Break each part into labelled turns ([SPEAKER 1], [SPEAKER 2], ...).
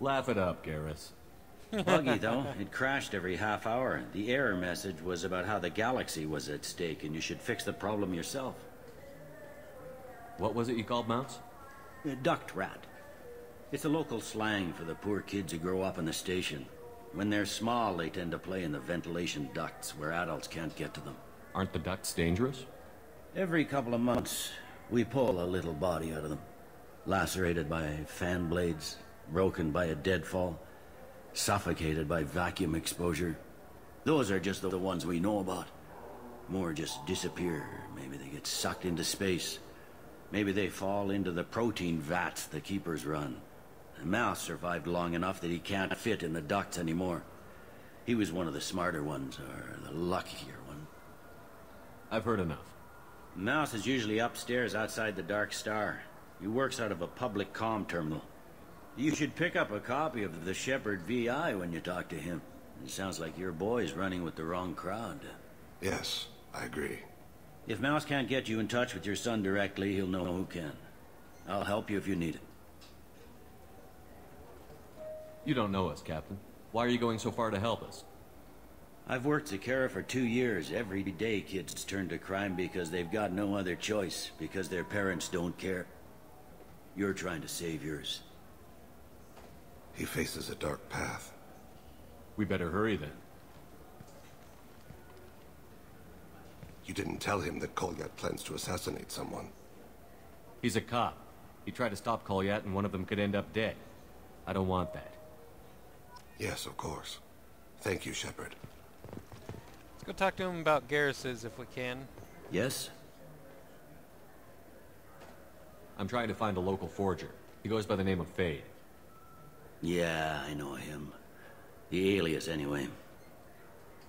[SPEAKER 1] Laugh it up, Garrus.
[SPEAKER 2] Buggy, though. It crashed every half hour. The error message was about how the galaxy was at stake, and you should fix the problem yourself.
[SPEAKER 1] What was it you called Mounts?
[SPEAKER 2] Duct rat. It's a local slang for the poor kids who grow up in the station. When they're small, they tend to play in the ventilation ducts where adults can't get to them.
[SPEAKER 1] Aren't the ducts dangerous?
[SPEAKER 2] Every couple of months, we pull a little body out of them. Lacerated by fan blades, broken by a deadfall, suffocated by vacuum exposure. Those are just the ones we know about. More just disappear. Maybe they get sucked into space. Maybe they fall into the protein vats the keepers run. The mouse survived long enough that he can't fit in the ducts anymore. He was one of the smarter ones, or the luckier one.
[SPEAKER 1] I've heard enough.
[SPEAKER 2] Mouse is usually upstairs outside the Dark Star. He works out of a public comm terminal. You should pick up a copy of the Shepard VI when you talk to him. It sounds like your boy's running with the wrong crowd.
[SPEAKER 3] Yes, I agree.
[SPEAKER 2] If Mouse can't get you in touch with your son directly, he'll know who can. I'll help you if you need it.
[SPEAKER 1] You don't know us, Captain. Why are you going so far to help us?
[SPEAKER 2] I've worked Zakera for 2 years. Every day kids turn to crime because they've got no other choice, because their parents don't care. You're trying to save yours.
[SPEAKER 3] He faces a dark path.
[SPEAKER 1] We better hurry then.
[SPEAKER 3] You didn't tell him that Kolyat plans to assassinate someone.
[SPEAKER 1] He's a cop. He tried to stop Kolyat and one of them could end up dead. I don't want that.
[SPEAKER 3] Yes, of course. Thank you, Shepard.
[SPEAKER 4] Let's go talk to him about Garrus's if we can.
[SPEAKER 2] Yes?
[SPEAKER 1] I'm trying to find a local forger. He goes by the name of Fade.
[SPEAKER 2] Yeah, I know him. The alias, anyway.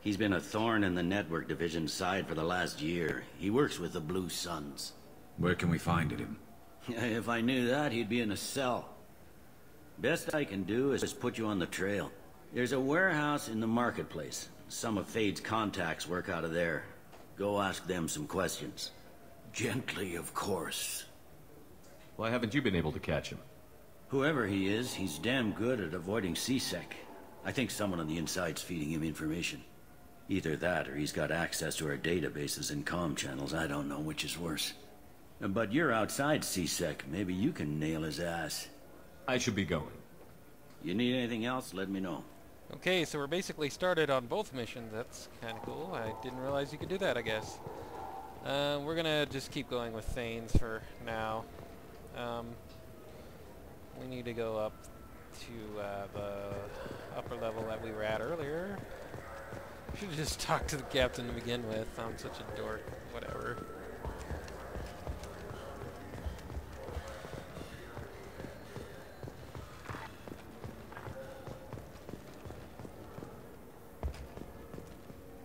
[SPEAKER 2] He's been a thorn in the network division's side for the last year. He works with the Blue Suns.
[SPEAKER 5] Where can we find him?
[SPEAKER 2] If I knew that, he'd be in a cell. Best I can do is just put you on the trail. There's a warehouse in the marketplace. Some of Fade's contacts work out of there. Go ask them some questions. Gently, of course.
[SPEAKER 1] Why haven't you been able to catch him?
[SPEAKER 2] Whoever he is, he's damn good at avoiding C-Sec. I think someone on the inside's feeding him information. Either that, or he's got access to our databases and comm channels. I don't know which is worse. But you're outside C-Sec. Maybe you can nail his ass.
[SPEAKER 1] I should be going.
[SPEAKER 2] You need anything else, let me know.
[SPEAKER 4] Okay, so we're basically started on both missions. That's kind of cool. I didn't realize you could do that, I guess. We're gonna just keep going with Thanes for now. We need to go up to the upper level that we were at earlier. Should have just talked to the captain to begin with. I'm such a dork. Whatever.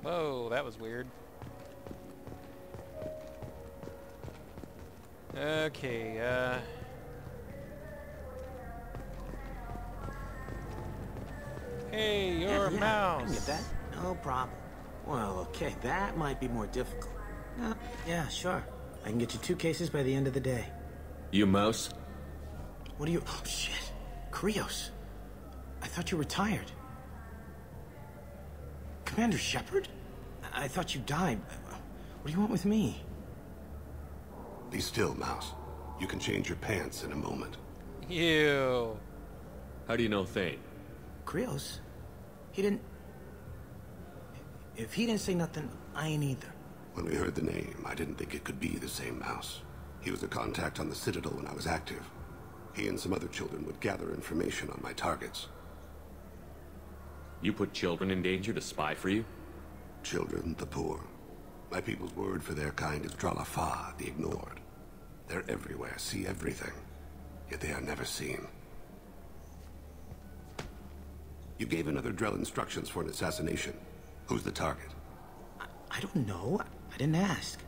[SPEAKER 4] Whoa, that was weird. Okay, Hey, you're a mouse.
[SPEAKER 6] I can get that. No problem. Well, okay, that might be more difficult. Yeah, sure. I can get you 2 cases by the end of the day.
[SPEAKER 1] You Mouse?
[SPEAKER 6] What are you... Oh, shit. Krios. I thought you were retired. Commander Shepard? I thought you died. What do you want with me?
[SPEAKER 3] Be still, Mouse. You can change your pants in a moment.
[SPEAKER 4] Ew.
[SPEAKER 1] How do you know Thane?
[SPEAKER 6] Krios? He didn't... If he didn't say nothing, I ain't either.
[SPEAKER 3] When we heard the name, I didn't think it could be the same Mouse. He was a contact on the Citadel when I was active. He and some other children would gather information on my targets.
[SPEAKER 1] You put children in danger to spy for you?
[SPEAKER 3] Children, the poor. My people's word for their kind is Dralafa, the ignored. They're everywhere, see everything, yet they are never seen. You gave another Drell instructions for an assassination. Who's the target?
[SPEAKER 6] I don't know. I didn't ask.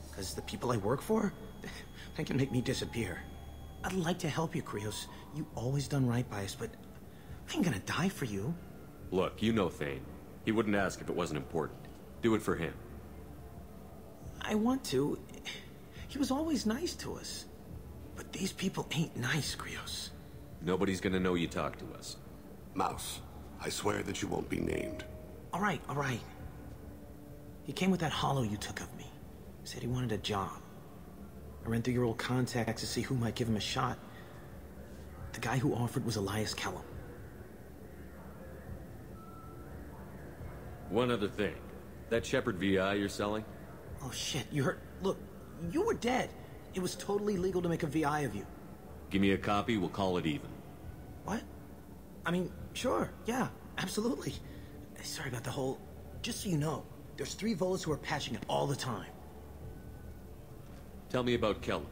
[SPEAKER 6] Because the people I work for, they can make me disappear. I'd like to help you, Krios. You always done right by us, but I ain't gonna die for you.
[SPEAKER 1] Look, you know Thane. He wouldn't ask if it wasn't important. Do it for him.
[SPEAKER 6] I want to. He was always nice to us. But these people ain't nice, Krios.
[SPEAKER 1] Nobody's gonna know you talked to us.
[SPEAKER 3] Mouse, I swear that you won't be named.
[SPEAKER 6] All right, all right. He came with that hollow you took of me. Said he wanted a job. I ran through your old contacts to see who might give him a shot. The guy who offered was Elias Kellum.
[SPEAKER 1] One other thing. That Shepard VI you're selling?
[SPEAKER 6] Oh shit, you heard... Look, you were dead. It was totally legal to make a VI of you.
[SPEAKER 1] Give me a copy, we'll call it even.
[SPEAKER 6] What? I mean, sure, yeah, absolutely. Sorry about the whole... Just so you know, there's 3 Volus who are patching it all the time.
[SPEAKER 1] Tell me about Kellum.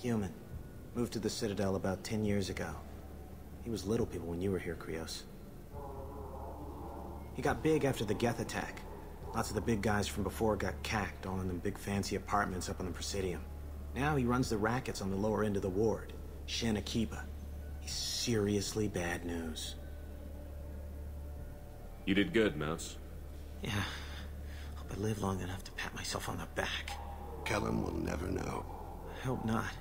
[SPEAKER 6] Human. Moved to the Citadel about 10 years ago. He was Little People when you were here, Krios. He got big after the Geth attack. Lots of the big guys from before got cacked, all in them big fancy apartments up on the Presidium. Now he runs the rackets on the lower end of the ward. Shin Akiba. He's seriously bad news.
[SPEAKER 1] You did good, Mouse.
[SPEAKER 6] Yeah. Hope I live long enough to pat myself on the back.
[SPEAKER 3] Kellum will never know.
[SPEAKER 6] I hope not.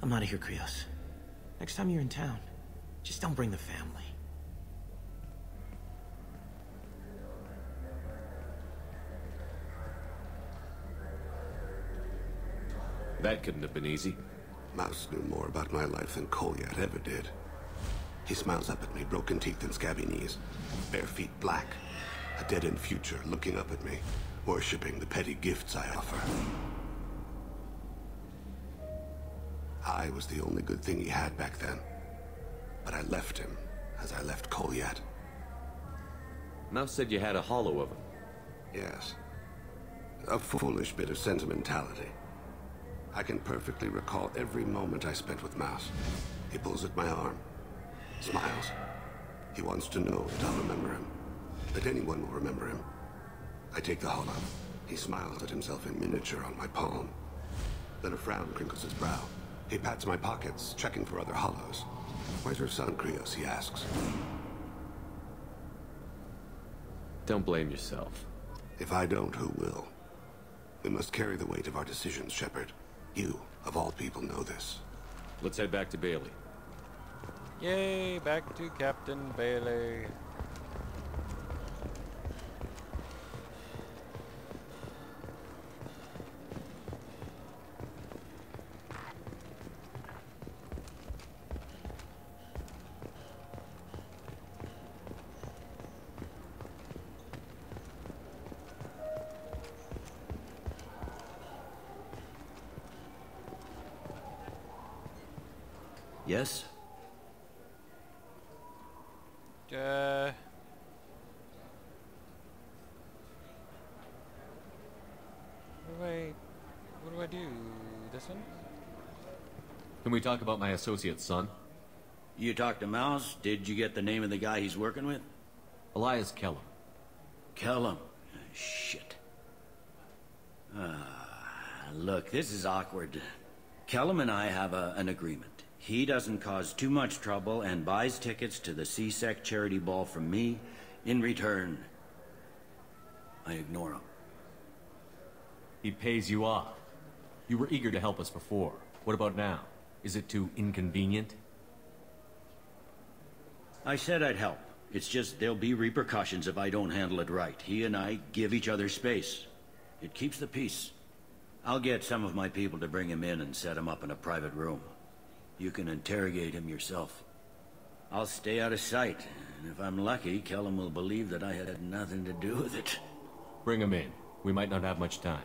[SPEAKER 6] I'm out of here, Krios. Next time you're in town, just don't bring the family.
[SPEAKER 1] That couldn't have been easy.
[SPEAKER 3] Mouse knew more about my life than Kolyat ever did. He smiles up at me, broken teeth and scabby knees, bare feet black, a dead-end future looking up at me, worshipping the petty gifts I offer. I was the only good thing he had back then, but I left him as I left Kolyat.
[SPEAKER 1] Mouse said you had a hollow of him.
[SPEAKER 3] Yes. A foolish bit of sentimentality. I can perfectly recall every moment I spent with Mouse. He pulls at my arm, smiles. He wants to know that I'll remember him, that anyone will remember him. I take the hollow. He smiles at himself in miniature on my palm. Then a frown crinkles his brow. He pats my pockets, checking for other hollows. Where's your son, Krios, he asks.
[SPEAKER 1] Don't blame yourself.
[SPEAKER 3] If I don't, who will? We must carry the weight of our decisions, Shepard. You, of all people, know this.
[SPEAKER 1] Let's head back to Bailey.
[SPEAKER 4] Yay, back to Captain Bailey.
[SPEAKER 2] Yes?
[SPEAKER 4] What do I do? This one?
[SPEAKER 1] Can we talk about my associate's son?
[SPEAKER 2] You talked to Mouse? Did you get the name of the guy he's working with?
[SPEAKER 1] Elias Kellum.
[SPEAKER 2] Kellum. Shit. Look, this is awkward. Kellum and I have an agreement. He doesn't cause too much trouble and buys tickets to the C-Sec charity ball from me. In return, I ignore him.
[SPEAKER 1] He pays you off. You were eager to help us before. What about now? Is it too inconvenient?
[SPEAKER 2] I said I'd help. It's just there'll be repercussions if I don't handle it right. He and I give each other space. It keeps the peace. I'll get some of my people to bring him in and set him up in a private room. You can interrogate him yourself. I'll stay out of sight, and if I'm lucky, Kellum will believe that I had nothing to do with it.
[SPEAKER 1] Bring him in. We might not have much time.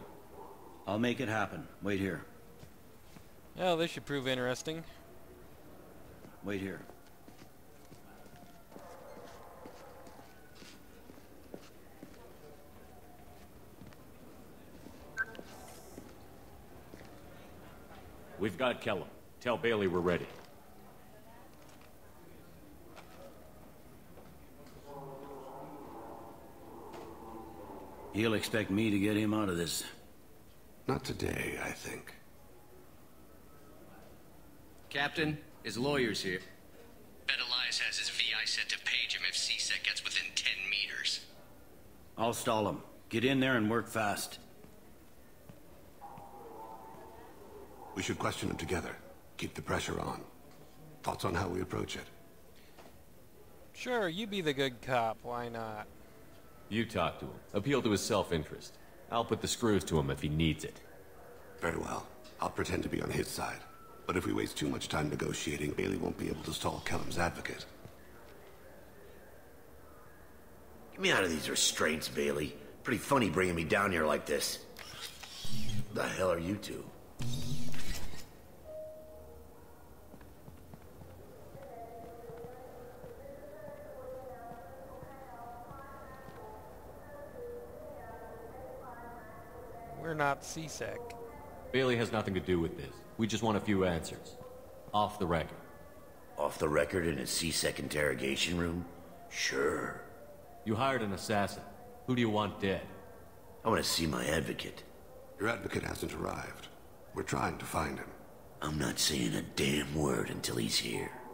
[SPEAKER 2] I'll make it happen. Wait here.
[SPEAKER 4] Well, this should prove interesting.
[SPEAKER 2] Wait here.
[SPEAKER 1] We've got Kellum. Tell Bailey we're ready.
[SPEAKER 2] He'll expect me to get him out of this.
[SPEAKER 3] Not today, I think.
[SPEAKER 7] Captain, his lawyer's here. Bet Elias has his VI set to page him if C-Sec gets within 10 meters.
[SPEAKER 2] I'll stall him. Get in there and work fast.
[SPEAKER 3] We should question him together. Keep the pressure on. Thoughts on how we approach it?
[SPEAKER 4] Sure, you be the good cop. Why not?
[SPEAKER 1] You talk to him. Appeal to his self-interest. I'll put the screws to him if he needs it.
[SPEAKER 3] Very well. I'll pretend to be on his side. But if we waste too much time negotiating, Bailey won't be able to stall Kellum's advocate.
[SPEAKER 8] Get me out of these restraints, Bailey. Pretty funny bringing me down here like this. The hell are you two?
[SPEAKER 4] We're not CSEC.
[SPEAKER 1] Bailey has nothing to do with this. We just want a few answers. Off the record.
[SPEAKER 8] Off the record in a CSEC interrogation room? Sure.
[SPEAKER 1] You hired an assassin. Who do you want dead?
[SPEAKER 8] I want to see my advocate.
[SPEAKER 3] Your advocate hasn't arrived. We're trying to find him.
[SPEAKER 8] I'm not saying a damn word until he's here.